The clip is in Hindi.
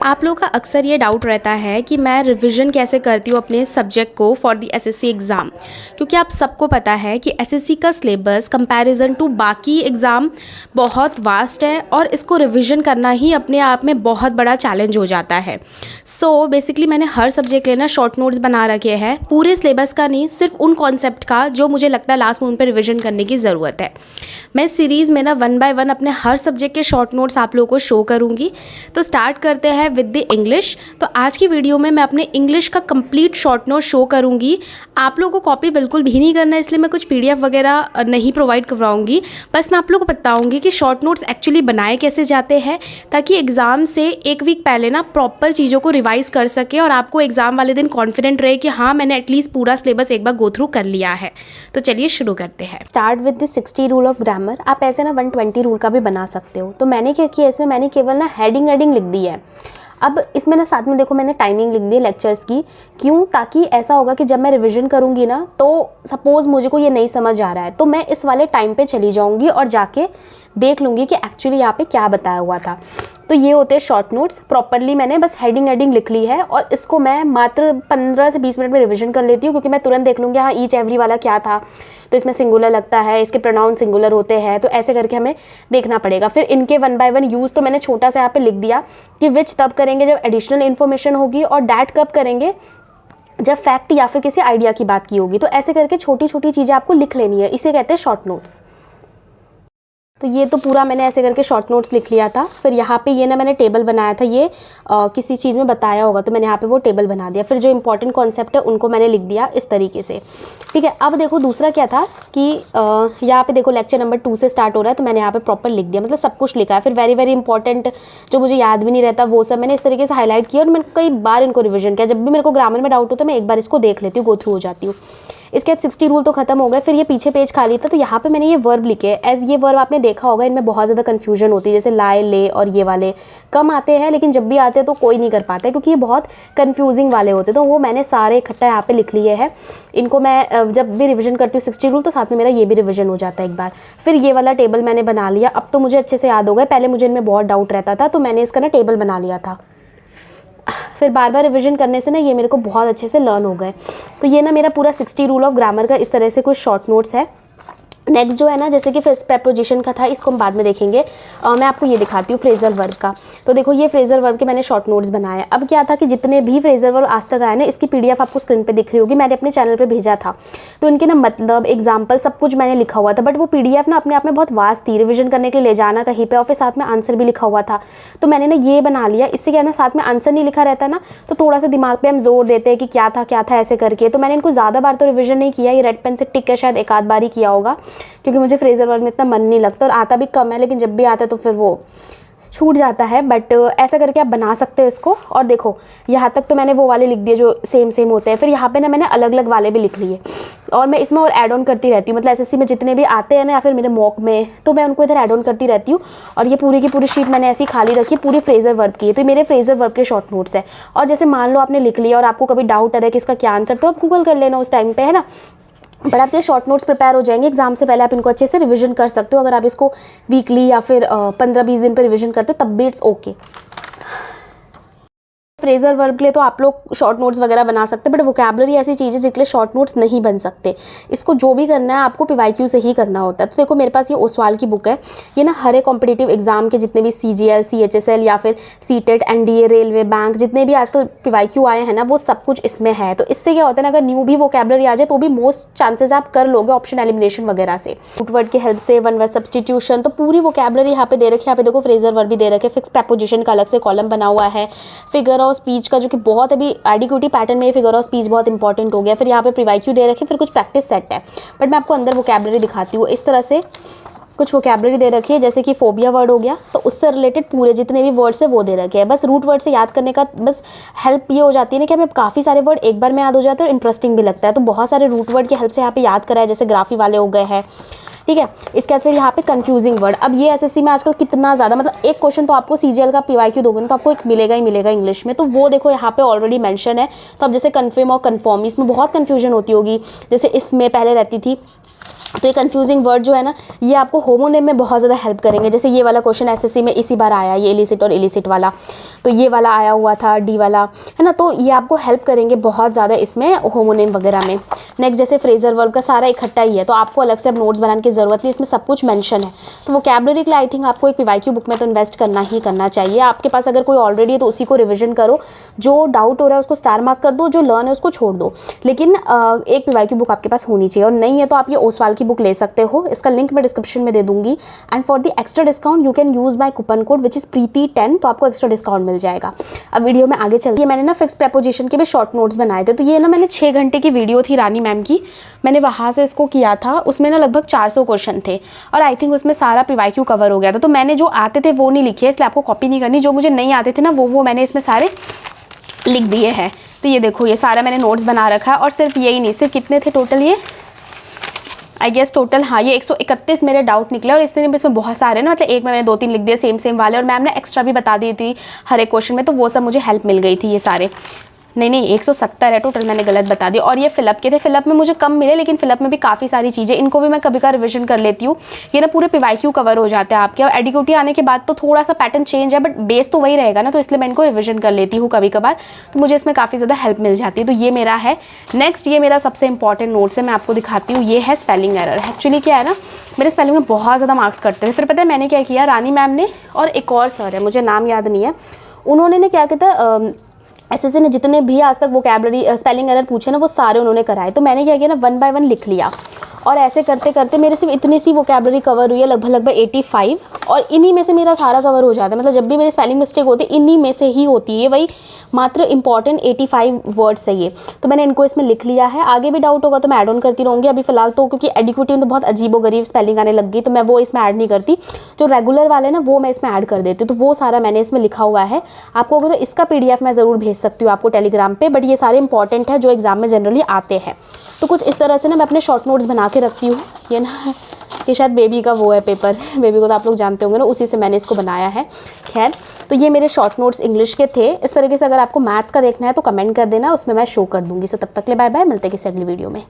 आप लोगों का अक्सर ये डाउट रहता है कि मैं रिवीजन कैसे करती हूँ अपने सब्जेक्ट को फॉर द एसएससी एग्ज़ाम, क्योंकि आप सबको पता है कि एसएससी का सिलेबस कंपैरिजन टू बाकी एग्ज़ाम बहुत वास्ट है और इसको रिवीजन करना ही अपने आप में बहुत बड़ा चैलेंज हो जाता है। सो बेसिकली मैंने हर सब्जेक्ट लेना शॉर्ट नोट्स बना रखे हैं, पूरे सिलेबस का नहीं, सिर्फ उन कॉन्सेप्ट का जो मुझे लगता है लास्ट मोमेंट पर रिविजन करने की ज़रूरत है। मैं सीरीज़ में ना 1 बाय 1 अपने हर सब्जेक्ट के शॉर्ट नोट्स आप लोगों को शो करूँगी। तो स्टार्ट करते हैं विद द इंग्लिश। तो आज की वीडियो में मैं अपने इंग्लिश का कंप्लीट शॉर्ट नोट शो करूँगी। आप लोगों को कॉपी बिल्कुल भी नहीं करना है, इसलिए मैं कुछ पीडीएफ वगैरह नहीं प्रोवाइड करवाऊँगी। बस मैं आप लोगों को बताऊँगी कि शॉर्ट नोट्स एक्चुअली बनाए कैसे जाते हैं, ताकि एग्ज़ाम से एक वीक पहले ना प्रॉपर चीज़ों को रिवाइज़ कर सके और आपको एग्ज़ाम वाले दिन कॉन्फिडेंट रहे कि हाँ, मैंने एटलीस्ट पूरा सिलेबस एक बार गो थ्रू कर लिया है। तो चलिए शुरू करते हैं। Start with the 60 rule of grammar. आप ऐसे ना 120 रूल का भी बना सकते हो। तो मैंने क्या किया, इसमें मैंने केवल ना हेडिंग लिख दी है। अब इसमें ना साथ में देखो मैंने टाइमिंग लिख दी है लेक्चर्स की। क्यों? ताकि ऐसा होगा कि जब मैं रिवीजन करूँगी ना, तो सपोज़ मुझे को ये नहीं समझ आ रहा है तो मैं इस वाले टाइम पे चली जाऊँगी और जाके देख लूँगी कि एक्चुअली यहाँ पे क्या बताया हुआ था। तो ये होते हैं शॉर्ट नोट्स। प्रॉपरली मैंने बस हेडिंग लिख ली है और इसको मैं मात्र 15 से 20 मिनट में रिवीजन कर लेती हूँ, क्योंकि मैं तुरंत देख लूँगी हाँ ईच एवरी वाला क्या था। तो इसमें सिंगुलर लगता है, इसके प्रोनाउन सिंगुलर होते हैं, तो ऐसे करके हमें देखना पड़ेगा। फिर इनके 1 बाय 1 यूज़ तो मैंने छोटा सा यहाँ पे लिख दिया कि विच तब करेंगे जब एडिशनल इन्फॉर्मेशन होगी, और डैट कब करेंगे जब फैक्ट या फिर किसी आइडिया की बात की होगी। तो ऐसे करके छोटी छोटी चीज़ें आपको लिख लेनी है, इसे कहते हैं शॉर्ट नोट्स। तो ये तो पूरा मैंने ऐसे करके शॉर्ट नोट्स लिख लिया था। फिर यहाँ पे ये ना मैंने टेबल बनाया था, ये किसी चीज़ में बताया होगा तो मैंने यहाँ पे वो टेबल बना दिया। फिर जो इंपॉर्टेंट कॉन्सेप्ट है उनको मैंने लिख दिया इस तरीके से। ठीक है, अब देखो दूसरा क्या था कि यहाँ पे देखो लेक्चर नंबर 2 से स्टार्ट हो रहा है, तो मैंने यहाँ पे प्रॉपर लिख दिया, मतलब सब कुछ लिखा है। फिर वेरी वेरी इंपॉर्टेंट जो मुझे याद भी नहीं रहता वो सब मैंने इस तरीके से हाईलाइट किया और मैंने कई बार इनको रिविजन किया। जब भी मेरे को ग्रामर में डाउट होता है मैं एक बार इसको देख लेती हूँ, गो थ्रू हो जाती हूँ। इसके बाद 60 रूल तो खत्म हो गए। फिर ये पीछे पेज खाली था, तो यहाँ पे मैंने ये वर्ब लिखे। एज ये वर्ब आपने देखा होगा, इनमें बहुत ज़्यादा कन्फ्यूजन होती है, जैसे लाए, ले और ये वाले कम आते हैं, लेकिन जब भी आते हैं तो कोई नहीं कर पाता है, क्योंकि ये बहुत कन्फ्यूजिंग वाले होते हैं। तो वो मैंने सारे इकट्ठा यहाँ पे लिख लिए हैं। इनको मैं जब भी रिविजन करती हूँ 60 रूल, तो साथ में मेरा ये भी रिविजन हो जाता है एक बार। फिर ये वाला टेबल मैंने बना लिया। अब तो मुझे अच्छे से याद हो गए, पहले मुझे इनमें बहुत डाउट रहता था, तो मैंने इसका ना टेबल बना लिया था। फिर बार बार रिवीजन करने से ना ये मेरे को बहुत अच्छे से लर्न हो गए। तो ये ना मेरा पूरा 60 रूल ऑफ ग्रामर का इस तरह से कुछ शॉर्ट नोट्स है। नेक्स्ट जो है ना, जैसे कि फिर प्रेपोजिशन का था, इसको हम बाद में देखेंगे। मैं आपको ये दिखाती हूँ फ्रेजल वर्ब का। तो देखो ये फ्रेजल वर्ब के मैंने शॉर्ट नोट्स बनाए। अब क्या था कि जितने भी फ्रेजल वर्ब आज तक आए ना, इसकी पीडीएफ आपको स्क्रीन पे दिख रही होगी, मैंने अपने चैनल पे भेजा था। तो इनके ना मतलब एग्जाम्पल सब कुछ मैंने लिखा हुआ था, बट वो पीडीएफ ना अपने आप में बहुत वास्ट थी, रिविजन करने के लिए ले जाना कहीं पर, और फिर साथ में आंसर भी लिखा हुआ था। तो मैंने ना ये बना लिया। इससे क्या है ना, साथ में आंसर नहीं लिखा रहता ना, तो थोड़ा सा दिमाग पर हम जोर देते हैं कि क्या था ऐसे करके। तो मैंने इनको ज़्यादा बार तो रिविजन नहीं किया, ये रेड पेन से टिक के शायद एक आध बार ही किया होगा, क्योंकि मुझे फ्रेजल वर्ब में इतना मन नहीं लगता और आता भी कम है, लेकिन जब भी आता है तो फिर वो छूट जाता है। बट ऐसा करके आप बना सकते हो इसको। और देखो यहाँ तक तो मैंने वो वाले लिख दिए जो सेम होते हैं। फिर यहाँ पे ना मैंने अलग अलग वाले भी लिख लिए, और मैं इसमें और ऐड ऑन करती रहती हूँ। मतलब एसएससी में जितने भी आते हैं ना, या फिर मेरे मॉक में, तो मैं उनको इधर ऐड ऑन करती रहती हूँ। और ये पूरी की पूरी शीट मैंने ऐसी खाली रखी, पूरी फ्रेजल वर्ब की है। तो मेरे फ्रेजल वर्ब के शॉर्ट नोट्स है। और जैसे मान लो आपने लिख लिया और आपको कभी डाउट आ रहा है कि इसका क्या आंसर, तो आप गूगल कर लेना उस टाइम पे, है ना। बट आपके शॉर्ट नोट्स प्रिपेयर हो जाएंगे एग्जाम से पहले, आप इनको अच्छे से रिवीजन कर सकते हो। अगर आप इसको वीकली या फिर 15-20 दिन पर रिवीजन करते हो तब भी इट्स ओके। फ्रेजल वर्ब के लिए तो आप लोग शॉर्ट नोट्स वगैरह बना सकते हैं, बट वोकैबलरी ऐसी चीज़ है जिसके लिए शॉर्ट नोट्स नहीं बन सकते। इसको जो भी करना है आपको पीवाईक्यू से ही करना होता है। तो देखो मेरे पास ये ओसवाल की बुक है। ये ना हर एक कॉम्पिटिटिव एग्जाम के जितने भी सीजीएल, सीएचएसएल या फिर सीटेट, एनडीए, रेलवे, बैंक, जितने भी आजकल पीवाईक्यू आए हैं ना, वो सब कुछ इसमें है। तो इससे क्या होता है ना, अगर न्यू भी वोकैबलरी आ जाए तो भी मोस्ट चांसेस आप कर लोगे ऑप्शन एलिमिनेशन वगैरह से, रूट वर्ड की हेल्प से, वन वर्ड सब्सटीट्यूशन। तो पूरी वोकैबलरी यहाँ पे दे रखी है। यहाँ पे देखो फ्रेजल वर्ब भी दे रखे, फिक्स प्रेपोजिशन का अलग से कॉलम बना हुआ है, फिगर ऑफ स्पीच का, जो कि बहुत अभी आईडीक्यूटी पैटर्न में फिगर ऑफ स्पीच बहुत इंपॉर्टेंट हो गया। फिर यहाँ पे प्रीवाईक्यू दे रखे, फिर कुछ प्रैक्टिस सेट है। बट मैं आपको अंदर वोकैबलरी दिखाती हूँ। इस तरह से कुछ वोकैबलरी दे रखी है, जैसे कि फोबिया वर्ड हो गया, तो उससे रिलेटेड पूरे जितने भी वर्ड्स है वो दे रखे हैं। बस रूट वर्ड से याद करने का बस हेल्प ये हो जाती है ना कि हमें काफ़ी सारे वर्ड एक बार में याद हो जाते हैं और इंटरेस्टिंग भी लगता है। तो बहुत सारे रूट वर्ड की हेल्प से यहाँ पे याद करा है, जैसे ग्राफी वाले हो गए हैं। ठीक है, इसके बाद फिर यहाँ पे कंफ्यूजिंग वर्ड। अब ये एसएससी में आजकल कितना ज़्यादा, मतलब एक क्वेश्चन तो आपको सीजीएल का पीवाईक्यू दोगे ना, तो आपको एक मिलेगा ही मिलेगा इंग्लिश में। तो वो देखो यहाँ पे ऑलरेडी मेंशन है। तो अब जैसे कन्फर्म और कन्फर्म, इसमें बहुत कन्फ्यूजन होती होगी। जैसे इसमें पहले रहती थी तो ये कंफ्यूजिंग वर्ड जो है ना, ये आपको होमोनिम में बहुत ज़्यादा हेल्प करेंगे। जैसे ये वाला क्वेश्चन एसएससी में इसी बार आया, ये इलिसिट और इलिसिट वाला, तो ये वाला आया हुआ था डी वाला, है ना। तो ये आपको हेल्प करेंगे बहुत ज़्यादा इसमें होमोनिम वगैरह में। नेक्स्ट जैसे फ्रेजर वर्ब का सारा इकट्ठा ही है, तो आपको अलग से अब नोट्स बनाने की ज़रूरत नहीं, इसमें सब कुछ मेंशन है। तो वोकैबुलरी के लिए आई थिंक आपको एक पीवाईक्यू बुक में तो इन्वेस्ट करना ही करना चाहिए। आपके पास अगर कोई ऑलरेडी है तो उसी को रिविजन करो, जो डाउट हो रहा है उसको स्टार मार्क कर दो, जो लर्न है उसको छोड़ दो, लेकिन एक पीवाईक्यू बुक आपके पास होनी चाहिए। और नहीं है तो आप ये ओसवाल की बुक ले सकते हो, इसका लिंक मैं डिस्क्रिप्शन में दे दूंगी। And for the extra discount you can use my coupon code which is Preeti 10, तो आपको एक्स्ट्रा डिस्काउंट मिल जाएगा। अब वीडियो में आगे चलती है। मैंने ना फिक्स प्रेपोजिशन के भी शॉर्ट नोट्स बनाए थे, तो ये ना मैंने 6 घंटे की वीडियो थी रानी मैम की, मैंने वहाँ से इसको किया था। उसमें ना लगभग 400 क्वेश्चन थे और आई थिंक उसमें सारा पीवाईक्यू कवर हो गया था। तो मैंने जो आते थे वो नहीं लिखे, इसलिए आपको कॉपी नहीं करनी, जो मुझे नहीं आते थे ना वो मैंने इसमें सारे लिख दिए हैं। तो ये देखो, ये सारा मैंने नोट्स बना रखा है। और सिर्फ यही नहीं, सिर्फ कितने थे टोटल, ये आई गेस टोटल, हाँ, ये 131 मेरे डाउट निकले। और इसमें बहुत सारे ना, मतलब एक में मैंने 2-3 लिख दिए सेम वाले, और मैम ने एक्स्ट्रा भी बता दी थी हर एक क्वेश्चन में, तो वो सब मुझे हेल्प मिल गई थी। ये सारे नहीं 170 है टोटल, मैंने गलत बता दिया। और ये फिलअप के थे, फिलअप में मुझे कम मिले, लेकिन फिलअप में भी काफ़ी सारी चीज़ें, इनको भी मैं कभी का रिविजन कर लेती हूँ। ये ना पूरे पीवाईक्यू कवर हो जाते हैं आपके। और एडिक्यूटी आने के बाद तो थोड़ा सा पैटर्न चेंज है, बट बेस तो वही रहेगा ना, तो इसलिए मैं इनको रिविजन कर लेती हूँ कभी कभार, तो मुझे इसमें काफ़ी ज़्यादा हेल्प मिल जाती है। तो ये मेरा है। नेक्स्ट ये मेरा सबसे इंपॉर्टेंट नोट्स है, मैं आपको दिखाती हूँ। ये है स्पेलिंग एरर। एक्चुअली क्या है ना, मेरे स्पेलिंग में बहुत ज़्यादा मार्क्स कटते थे। फिर पता है मैंने क्या किया, रानी मैम ने और एक और सर है, मुझे नाम याद नहीं है, उन्होंने ने क्या कहता है, एसएससी ने जितने भी आज तक वोकैबुलरी स्पेलिंग एरर पूछे ना, वो सारे उन्होंने कराए। तो मैंने क्या किया ना, 1 बाय 1 लिख लिया, और ऐसे करते करते मेरे सिर्फ इतनी सी वोकैबुलरी कवर हुई है, लगभग 85, और इन्हीं में से मेरा सारा कवर हो जाता है। मतलब जब भी मेरी स्पेलिंग मिस्टेक होती है इन्हीं में से ही होती है, वही मात्र इंपॉर्टेंट 85 वर्ड्स है ये। तो मैंने इनको इसमें लिख लिया है। आगे भी डाउट होगा तो मैं ऐड ऑन करती रहूँगी। अभी फिलहाल तो क्योंकि एडिक्यूटिव में तो बहुत अजीबोगरीब स्पेलिंग आने लग गई, तो मैं वो इसमें ऐड नहीं करती। जो रेगुलर वाले ना वो मैं इसमें ऐड कर देती हूँ, तो वो सारा मैंने इसमें लिखा हुआ है। आपको अगर तो इसका PDF मैं ज़रूर भेज सकती हूँ आपको टेलीग्राम पे, बट ये सारे इंपॉर्टेंट है जो एग्जाम में जनरली आते हैं। तो कुछ इस तरह से ना मैं अपने शॉर्ट नोट्स बना के रखती हूँ। ये ना, ये शायद बेबी का वो है पेपर, बेबी को तो आप लोग जानते होंगे ना, उसी से मैंने इसको बनाया है। खैर, तो ये मेरे शॉर्ट नोट्स इंग्लिश के थे। इस तरीके से अगर आपको मैथ्स का देखना है तो कमेंट कर देना, उसमें मैं शो कर दूँगी। सो तब तक ले बाय बाय, मिलते हैं किसी अगली वीडियो में।